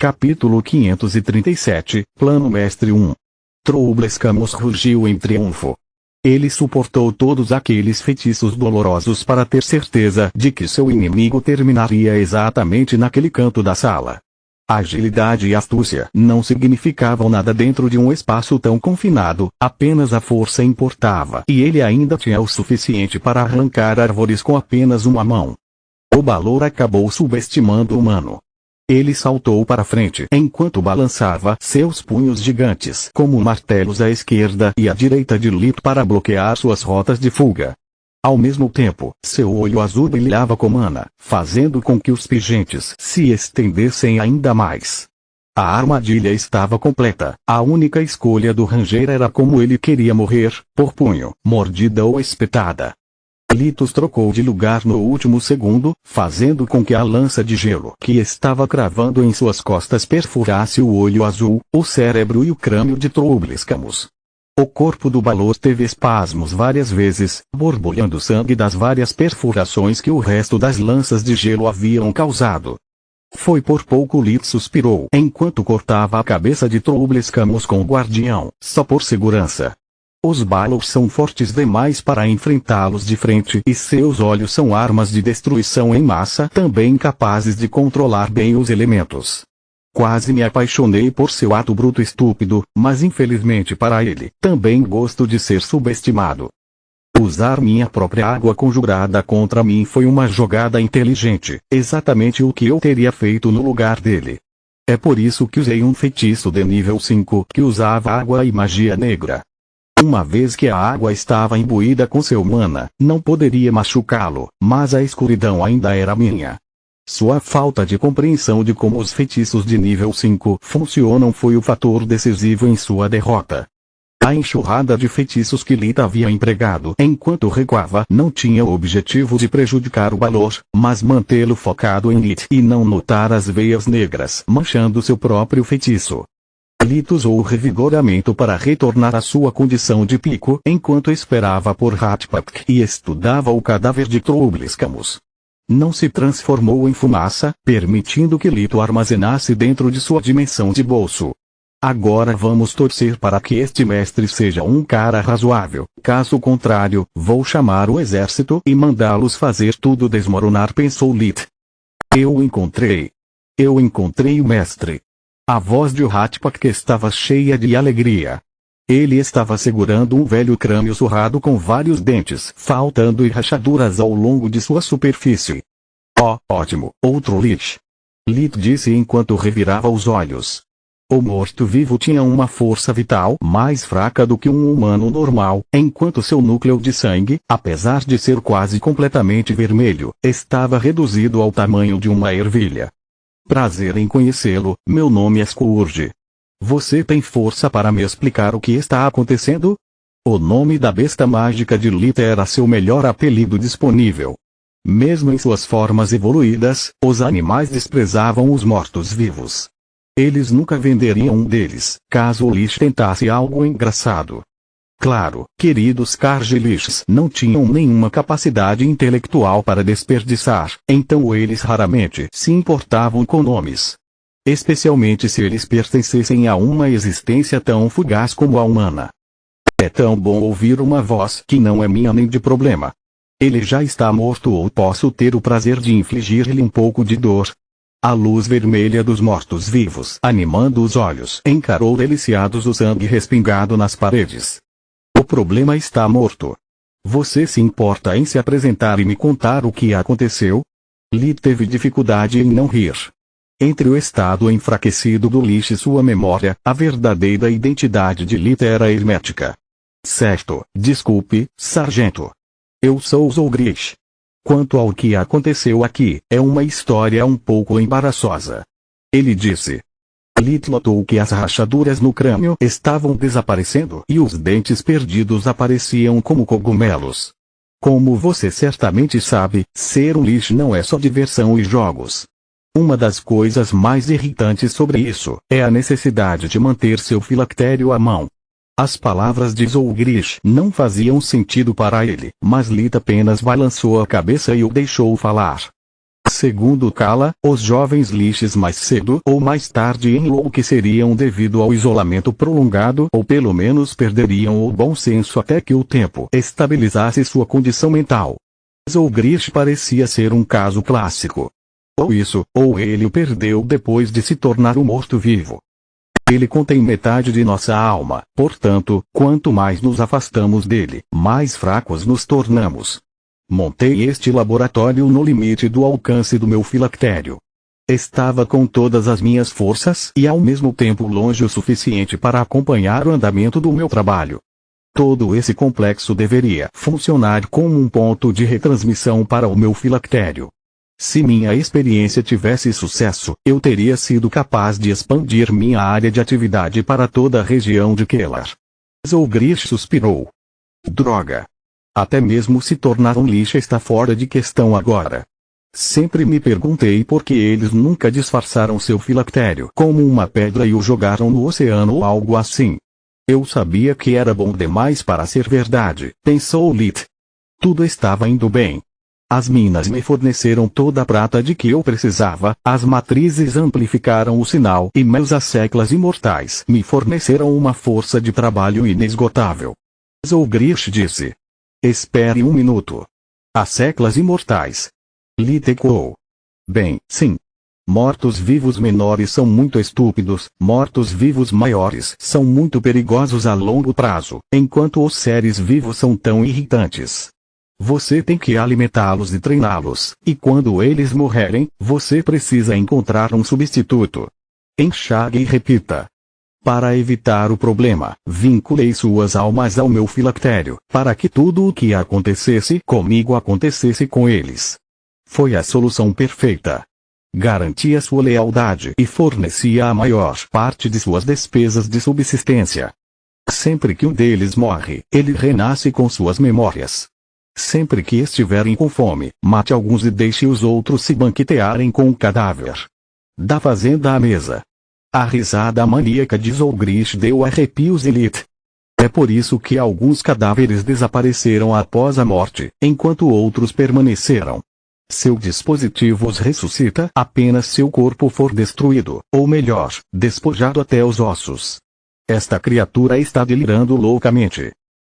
Capítulo 537, Plano Mestre 1. Troublescamus rugiu em triunfo. Ele suportou todos aqueles feitiços dolorosos para ter certeza de que seu inimigo terminaria exatamente naquele canto da sala. Agilidade e astúcia não significavam nada dentro de um espaço tão confinado, apenas a força importava. E ele ainda tinha o suficiente para arrancar árvores com apenas uma mão. O Balor acabou subestimando o humano. Ele saltou para frente enquanto balançava seus punhos gigantes como martelos à esquerda e à direita de Lito para bloquear suas rotas de fuga. Ao mesmo tempo, seu olho azul brilhava com mana, fazendo com que os pingentes se estendessem ainda mais. A armadilha estava completa, a única escolha do Ranger era como ele queria morrer, por punho, mordida ou espetada. Litos trocou de lugar no último segundo, fazendo com que a lança de gelo que estava cravando em suas costas perfurasse o olho azul, o cérebro e o crânio de Troublescamus. O corpo do Balor teve espasmos várias vezes, borbulhando sangue das várias perfurações que o resto das lanças de gelo haviam causado. Foi por pouco Litos suspirou enquanto cortava a cabeça de Troublescamus com o guardião, só por segurança. Os Balors são fortes demais para enfrentá-los de frente e seus olhos são armas de destruição em massa também capazes de controlar bem os elementos. Quase me apaixonei por seu ato bruto estúpido, mas infelizmente para ele, também gosto de ser subestimado. Usar minha própria água conjurada contra mim foi uma jogada inteligente, exatamente o que eu teria feito no lugar dele. É por isso que usei um feitiço de nível 5 que usava água e magia negra. Uma vez que a água estava imbuída com seu mana, não poderia machucá-lo, mas a escuridão ainda era minha. Sua falta de compreensão de como os feitiços de nível 5 funcionam foi o fator decisivo em sua derrota. A enxurrada de feitiços que Lita havia empregado enquanto recuava não tinha o objetivo de prejudicar o Balor, mas mantê-lo focado em Lit e não notar as veias negras manchando seu próprio feitiço. Lito usou o revigoramento para retornar à sua condição de pico enquanto esperava por Hatpak e estudava o cadáver de Troublescamus. Não se transformou em fumaça, permitindo que Lito armazenasse dentro de sua dimensão de bolso. Agora vamos torcer para que este mestre seja um cara razoável, caso contrário, vou chamar o exército e mandá-los fazer tudo desmoronar, pensou Lit. Eu encontrei o mestre. A voz de Hatpak estava cheia de alegria. Ele estava segurando um velho crânio surrado com vários dentes faltando e rachaduras ao longo de sua superfície. Oh, ótimo, outro Lich. Lit disse enquanto revirava os olhos. O morto-vivo tinha uma força vital mais fraca do que um humano normal, enquanto seu núcleo de sangue, apesar de ser quase completamente vermelho, estava reduzido ao tamanho de uma ervilha. Prazer em conhecê-lo, meu nome é Scourge. Você tem força para me explicar o que está acontecendo? O nome da besta mágica de Lita era seu melhor apelido disponível. Mesmo em suas formas evoluídas, os animais desprezavam os mortos-vivos. Eles nunca venderiam um deles, caso o Lich tentasse algo engraçado. Claro, queridos Cargeliches não tinham nenhuma capacidade intelectual para desperdiçar, então eles raramente se importavam com nomes. Especialmente se eles pertencessem a uma existência tão fugaz como a humana. É tão bom ouvir uma voz que não é minha nem de problema. Ele já está morto ou posso ter o prazer de infligir-lhe um pouco de dor? A luz vermelha dos mortos-vivos animando os olhos encarou deliciados o sangue respingado nas paredes. O problema está morto. Você se importa em se apresentar e me contar o que aconteceu? Lit teve dificuldade em não rir. Entre o estado enfraquecido do Lich e sua memória, a verdadeira identidade de Lit era hermética. Certo, desculpe, sargento. Eu sou Zolgrish. Quanto ao que aconteceu aqui, é uma história um pouco embaraçosa. Ele disse. Lit notou que as rachaduras no crânio estavam desaparecendo e os dentes perdidos apareciam como cogumelos. Como você certamente sabe, ser um Lich não é só diversão e jogos. Uma das coisas mais irritantes sobre isso é a necessidade de manter seu filactério à mão. As palavras de Zolgrish não faziam sentido para ele, mas Lit apenas balançou a cabeça e o deixou falar. Segundo Kala, os jovens lixes mais cedo ou mais tarde enlouqueceriam devido ao isolamento prolongado ou pelo menos perderiam o bom senso até que o tempo estabilizasse sua condição mental. Zolgrich parecia ser um caso clássico. Ou isso, ou ele o perdeu depois de se tornar um morto-vivo. Ele contém metade de nossa alma, portanto, quanto mais nos afastamos dele, mais fracos nos tornamos. Montei este laboratório no limite do alcance do meu filactério. Estava com todas as minhas forças e ao mesmo tempo longe o suficiente para acompanhar o andamento do meu trabalho. Todo esse complexo deveria funcionar como um ponto de retransmissão para o meu filactério. Se minha experiência tivesse sucesso, eu teria sido capaz de expandir minha área de atividade para toda a região de Kellar. Zolgrich suspirou. Droga! Até mesmo se tornar um lixo está fora de questão agora. Sempre me perguntei por que eles nunca disfarçaram seu filactério como uma pedra e o jogaram no oceano ou algo assim. Eu sabia que era bom demais para ser verdade, pensou Lit. Tudo estava indo bem. As minas me forneceram toda a prata de que eu precisava, as matrizes amplificaram o sinal e meus asseclas imortais me forneceram uma força de trabalho inesgotável. Zolgrich disse. Espere um minuto. Asseclas imortais. Lit ecoou. Bem, sim. Mortos-vivos menores são muito estúpidos, mortos-vivos maiores são muito perigosos a longo prazo, enquanto os seres vivos são tão irritantes. Você tem que alimentá-los e treiná-los, e quando eles morrerem, você precisa encontrar um substituto. Enxague e repita. Para evitar o problema, vinculei suas almas ao meu filactério, para que tudo o que acontecesse comigo acontecesse com eles. Foi a solução perfeita. Garantia sua lealdade e fornecia a maior parte de suas despesas de subsistência. Sempre que um deles morre, ele renasce com suas memórias. Sempre que estiverem com fome, mate alguns e deixe os outros se banquetearem com o cadáver. Da fazenda à mesa. A risada maníaca de Zolgrich deu arrepios e Lit. É por isso que alguns cadáveres desapareceram após a morte, enquanto outros permaneceram. Seu dispositivo os ressuscita apenas se o corpo for destruído, ou melhor, despojado até os ossos. Esta criatura está delirando loucamente.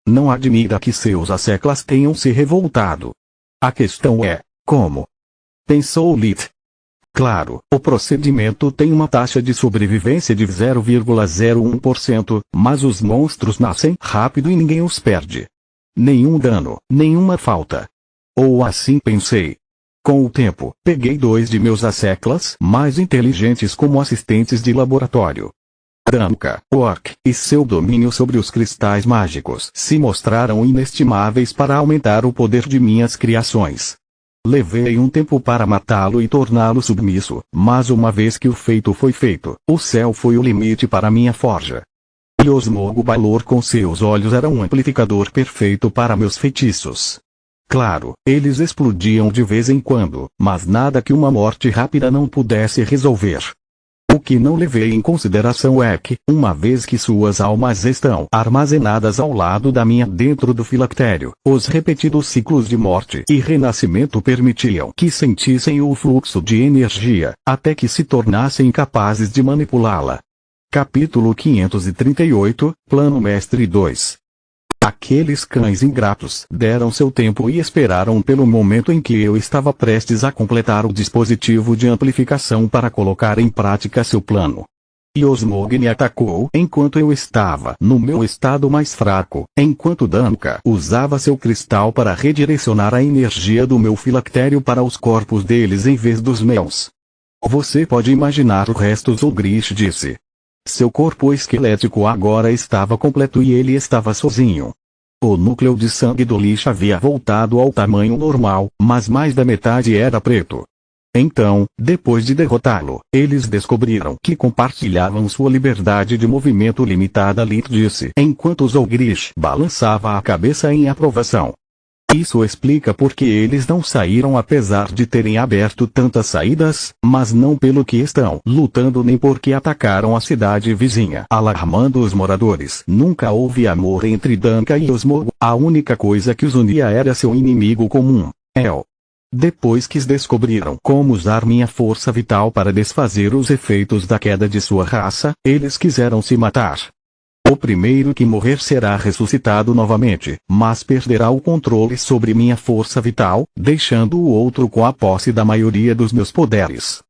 Não admira que seus asseclas tenham se revoltado. A questão é, como? Pensou Lit. Claro, o procedimento tem uma taxa de sobrevivência de 0,01%, mas os monstros nascem rápido e ninguém os perde. Nenhum dano, nenhuma falta. Ou assim pensei. Com o tempo, peguei 2 de meus asseclas mais inteligentes como assistentes de laboratório. Danka, Orc, e seu domínio sobre os cristais mágicos se mostraram inestimáveis para aumentar o poder de minhas criações. Levei um tempo para matá-lo e torná-lo submisso, mas uma vez que o feito foi feito, o céu foi o limite para minha forja. E Osmogo Balor com seus olhos era um amplificador perfeito para meus feitiços. Claro, eles explodiam de vez em quando, mas nada que uma morte rápida não pudesse resolver. O que não levei em consideração é que, uma vez que suas almas estão armazenadas ao lado da minha dentro do filactério, os repetidos ciclos de morte e renascimento permitiam que sentissem o fluxo de energia, até que se tornassem capazes de manipulá-la. Capítulo 538, Plano Mestre 2. Aqueles cães ingratos deram seu tempo e esperaram pelo momento em que eu estava prestes a completar o dispositivo de amplificação para colocar em prática seu plano. E Osmog me atacou enquanto eu estava no meu estado mais fraco, enquanto Danka usava seu cristal para redirecionar a energia do meu filactério para os corpos deles em vez dos meus. Você pode imaginar o resto, Zolgrich disse. Seu corpo esquelético agora estava completo e ele estava sozinho. O núcleo de sangue do lixo havia voltado ao tamanho normal, mas mais da metade era preto. Então, depois de derrotá-lo, eles descobriram que compartilhavam sua liberdade de movimento limitada, Lit disse, enquanto Zolgrich balançava a cabeça em aprovação. Isso explica por que eles não saíram apesar de terem aberto tantas saídas, mas não pelo que estão lutando nem porque atacaram a cidade vizinha, alarmando os moradores. Nunca houve amor entre Danka e Osmogo, a única coisa que os unia era seu inimigo comum, El. Depois que descobriram como usar minha força vital para desfazer os efeitos da queda de sua raça, eles quiseram se matar. O primeiro que morrer será ressuscitado novamente, mas perderá o controle sobre minha força vital, deixando o outro com a posse da maioria dos meus poderes.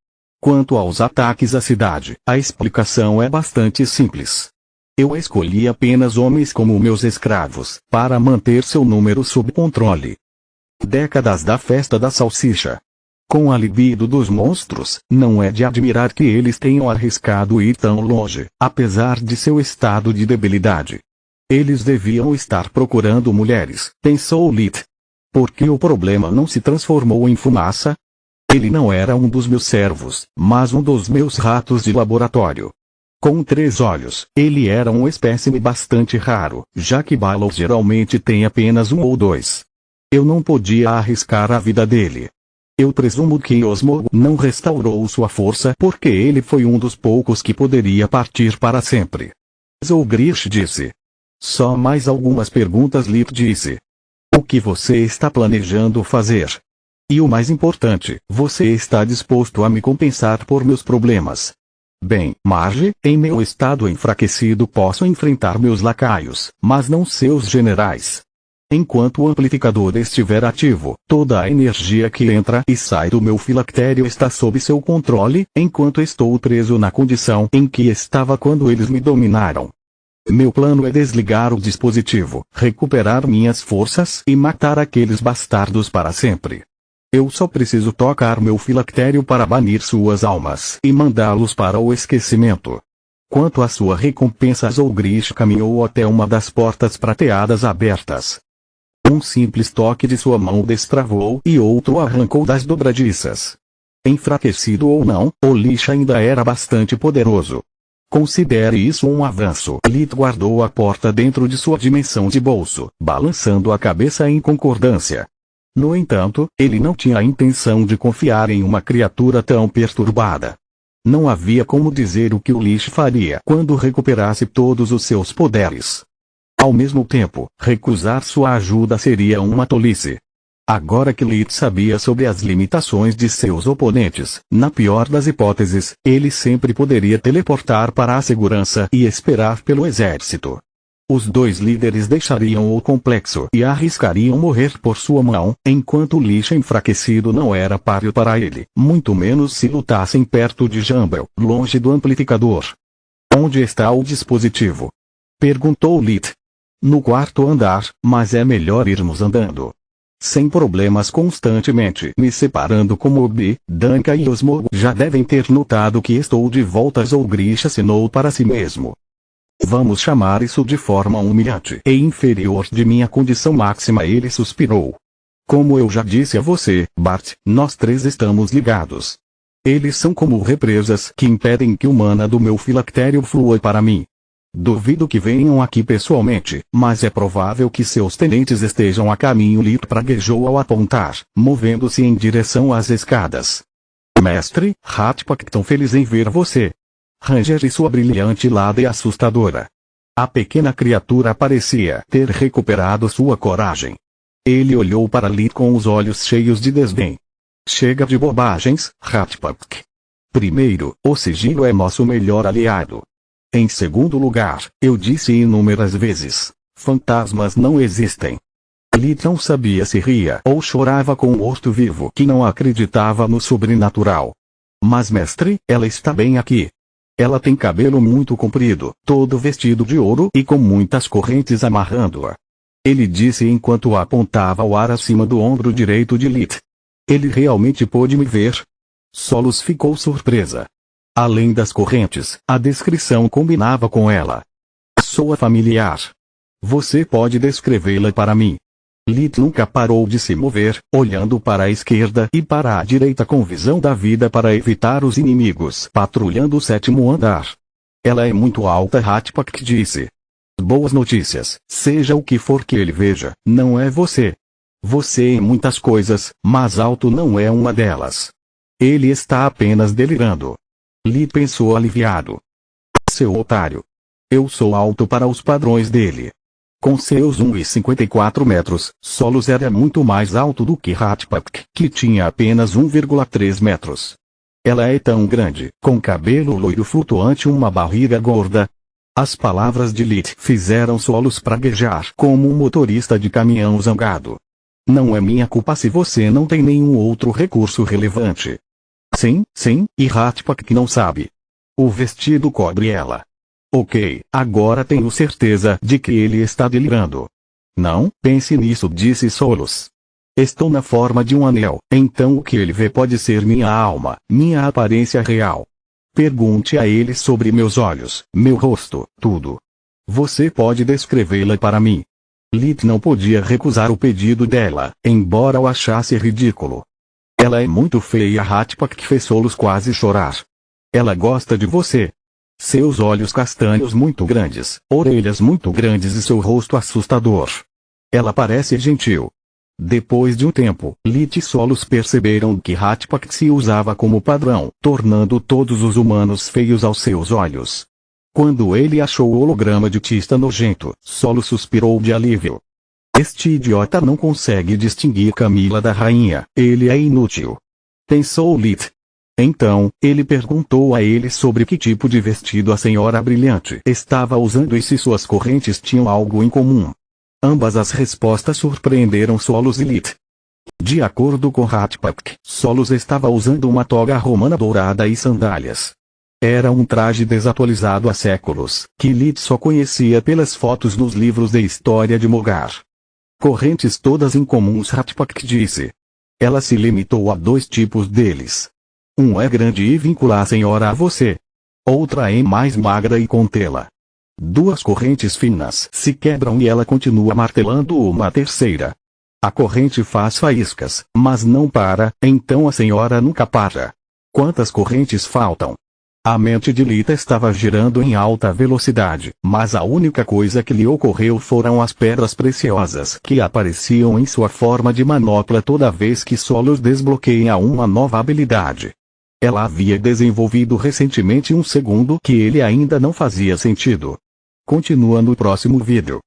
Quanto aos ataques à cidade, a explicação é bastante simples. Eu escolhi apenas homens como meus escravos, para manter seu número sob controle. Décadas da festa da salsicha. Com a libido dos monstros, não é de admirar que eles tenham arriscado ir tão longe, apesar de seu estado de debilidade. Eles deviam estar procurando mulheres, pensou Lith. Por que o problema não se transformou em fumaça? Ele não era um dos meus servos, mas um dos meus ratos de laboratório. Com 3 olhos, ele era um espécime bastante raro, já que Balos geralmente tem apenas 1 ou 2. Eu não podia arriscar a vida dele. Eu presumo que Osmo não restaurou sua força porque ele foi um dos poucos que poderia partir para sempre. Zolgrish disse. Só mais algumas perguntas, Lith disse. O que você está planejando fazer? E o mais importante, você está disposto a me compensar por meus problemas? Bem, Marge, em meu estado enfraquecido posso enfrentar meus lacaios, mas não seus generais. Enquanto o amplificador estiver ativo, toda a energia que entra e sai do meu filactério está sob seu controle, enquanto estou preso na condição em que estava quando eles me dominaram. Meu plano é desligar o dispositivo, recuperar minhas forças e matar aqueles bastardos para sempre. Eu só preciso tocar meu filactério para banir suas almas e mandá-los para o esquecimento. Quanto à sua recompensa, Zolgrish caminhou até uma das portas prateadas abertas. Um simples toque de sua mão destravou e outro arrancou das dobradiças. Enfraquecido ou não, o lixo ainda era bastante poderoso. Considere isso um avanço. Lith guardou a porta dentro de sua dimensão de bolso, balançando a cabeça em concordância. No entanto, ele não tinha a intenção de confiar em uma criatura tão perturbada. Não havia como dizer o que o lixo faria quando recuperasse todos os seus poderes. Ao mesmo tempo, recusar sua ajuda seria uma tolice. Agora que Lith sabia sobre as limitações de seus oponentes, na pior das hipóteses, ele sempre poderia teleportar para a segurança e esperar pelo exército. Os 2 líderes deixariam o complexo e arriscariam morrer por sua mão, enquanto o lixo enfraquecido não era páreo para ele, muito menos se lutassem perto de Jumble, longe do amplificador. Onde está o dispositivo? Perguntou Lith. No 4º andar, mas é melhor irmos andando. Sem problemas constantemente me separando como Obi, Danka e Osmo já devem ter notado que estou de volta. Zolgrish assinou para si mesmo. Vamos chamar isso de forma humilhante e inferior de minha condição máxima. Ele suspirou. Como eu já disse a você, Bart, nós 3 estamos ligados. Eles são como represas que impedem que o mana do meu filactério flua para mim. Duvido que venham aqui pessoalmente, mas é provável que seus tenentes estejam a caminho. Lith praguejou ao apontar, movendo-se em direção às escadas. Mestre, Ratpak, tão feliz em ver você. Ranger e sua brilhante lada e assustadora. A pequena criatura parecia ter recuperado sua coragem. Ele olhou para Lith com os olhos cheios de desdém. Chega de bobagens, Ratpak. Primeiro, o sigilo é nosso melhor aliado. Em segundo lugar, eu disse inúmeras vezes, fantasmas não existem. Lith não sabia se ria ou chorava com um morto-vivo que não acreditava no sobrenatural. Mas mestre, ela está bem aqui. Ela tem cabelo muito comprido, todo vestido de ouro e com muitas correntes amarrando-a. Ele disse enquanto apontava o ar acima do ombro direito de Lith. Ele realmente pôde me ver? Solos ficou surpresa. Além das correntes, a descrição combinava com ela. Soa familiar. Você pode descrevê-la para mim? Lith nunca parou de se mover, olhando para a esquerda e para a direita com visão da vida para evitar os inimigos patrulhando o 7º andar. Ela é muito alta, Ratpak disse. Boas notícias, seja o que for que ele veja, não é você. Você é muitas coisas, mas alto não é uma delas. Ele está apenas delirando. Lith pensou aliviado. Seu otário. Eu sou alto para os padrões dele. Com seus 1,54 metros, Solos era muito mais alto do que Ratpak, que tinha apenas 1,3 metros. Ela é tão grande, com cabelo loiro flutuante e uma barriga gorda. As palavras de Lit fizeram Solos praguejar como um motorista de caminhão zangado. Não é minha culpa se você não tem nenhum outro recurso relevante. Sim, e Ratpak não sabe. O vestido cobre ela. Ok, agora tenho certeza de que ele está delirando. Não, pense nisso, disse Solos. Estou na forma de um anel, então o que ele vê pode ser minha alma, minha aparência real. Pergunte a ele sobre meus olhos, meu rosto, tudo. Você pode descrevê-la para mim. Lit não podia recusar o pedido dela, embora o achasse ridículo. Ela é muito feia, Ratpak fez Solos quase chorar. Ela gosta de você. Seus olhos castanhos muito grandes, orelhas muito grandes e seu rosto assustador. Ela parece gentil. Depois de um tempo, Lit e Solos perceberam que Ratpak se usava como padrão, tornando todos os humanos feios aos seus olhos. Quando ele achou o holograma de Tista nojento, Solos suspirou de alívio. Este idiota não consegue distinguir Camila da rainha, ele é inútil. Pensou Lit. Então, ele perguntou a ele sobre que tipo de vestido a senhora brilhante estava usando e se suas correntes tinham algo em comum. Ambas as respostas surpreenderam Solos e Lit. De acordo com Ratpak, Solos estava usando uma toga romana dourada e sandálias. Era um traje desatualizado há séculos, que Lit só conhecia pelas fotos nos livros de história de Mogar. Correntes todas incomuns, Ratpak disse. Ela se limitou a 2 tipos deles. Um é grande e vincula a senhora a você. Outra é mais magra e contê-la. 2 correntes finas se quebram e ela continua martelando uma terceira. A corrente faz faíscas, mas não para, então a senhora nunca para. Quantas correntes faltam? A mente de Lit estava girando em alta velocidade, mas a única coisa que lhe ocorreu foram as pedras preciosas que apareciam em sua forma de manopla toda vez que Solos desbloqueia uma nova habilidade. Ela havia desenvolvido recentemente um segundo que ele ainda não fazia sentido. Continua no próximo vídeo.